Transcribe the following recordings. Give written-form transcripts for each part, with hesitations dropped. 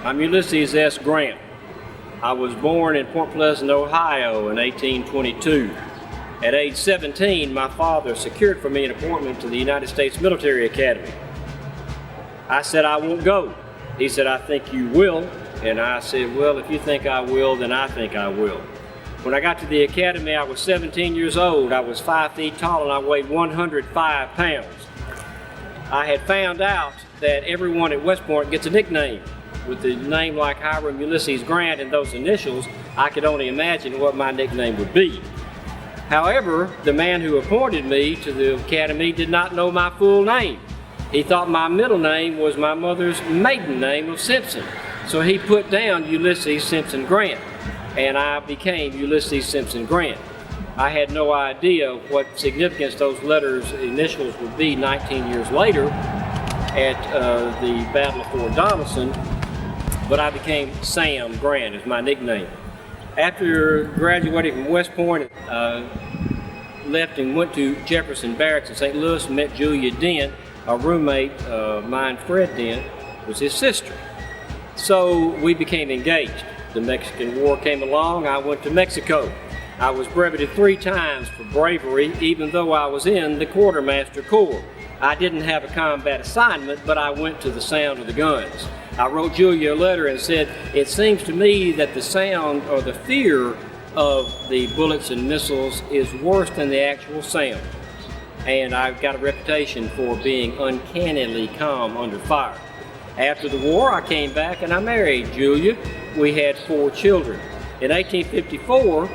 I'm Ulysses S. Grant. I was born in Point Pleasant, Ohio in 1822. At age 17, my father secured for me an appointment to the United States Military Academy. I said, I won't go. He said, I think you will. And I said, well, if you think I will, then I think I will. When I got to the academy, I was 17 years old. I was 5 feet tall and I weighed 105 pounds. I had found out that everyone at West Point gets a nickname. With a name like Hiram Ulysses Grant and those initials, I could only imagine what my nickname would be. However, the man who appointed me to the academy did not know my full name. He thought my middle name was my mother's maiden name of Simpson. So he put down Ulysses Simpson Grant, and I became Ulysses Simpson Grant. I had no idea what significance those letters, initials, would be 19 years later at the Battle of Fort Donelson, but I became Sam Grant as my nickname. After graduating from West Point, left and went to Jefferson Barracks in St. Louis and met Julia Dent. A roommate of mine, Fred Dent, was his sister. So we became engaged. The Mexican War came along, I went to Mexico. I was brevetted 3 times for bravery, even though I was in the Quartermaster Corps. I didn't have a combat assignment, but I went to the sound of the guns. I wrote Julia a letter and said, it seems to me that the sound or the fear of the bullets and missiles is worse than the actual sound. And I've got a reputation for being uncannily calm under fire. After the war, I came back and I married Julia. We had 4 children. In 1854,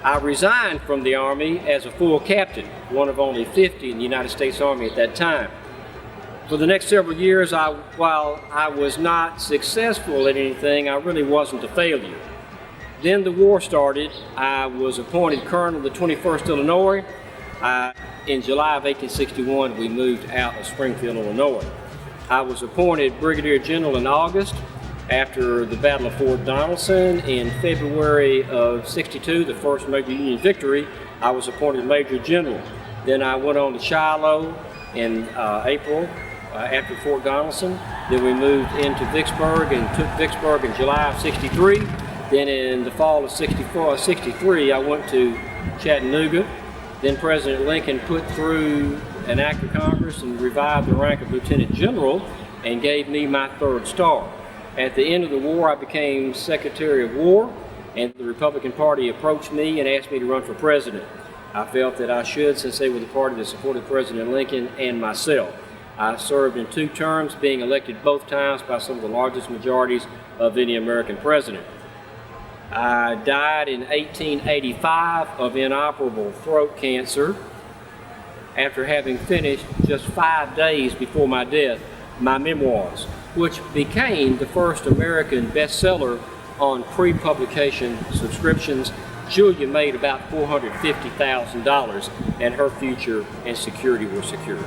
I resigned from the Army as a full captain, one of only 50 in the United States Army at that time. For the next several years, while I was not successful at anything, I really wasn't a failure. Then the war started. I was appointed Colonel of the 21st Illinois. In July of 1861, we moved out of Springfield, Illinois. I was appointed Brigadier General in August. After the Battle of Fort Donelson in February of '62, the first major Union victory, I was appointed Major General. Then I went on to Shiloh in April after Fort Donelson. Then we moved into Vicksburg and took Vicksburg in July of '63. Then in the fall of '63, I went to Chattanooga. Then President Lincoln put through an act of Congress and revived the rank of Lieutenant General and gave me my 3rd star. At the end of the war, I became Secretary of War, and the Republican Party approached me and asked me to run for president. I felt that I should, since they were the party that supported President Lincoln and myself. I served in 2 terms, being elected both times by some of the largest majorities of any American president. I died in 1885 of inoperable throat cancer after having finished just 5 days before my death my memoirs, which became the first American bestseller on pre-publication subscriptions. Julia made about $450,000 and her future and security were secured.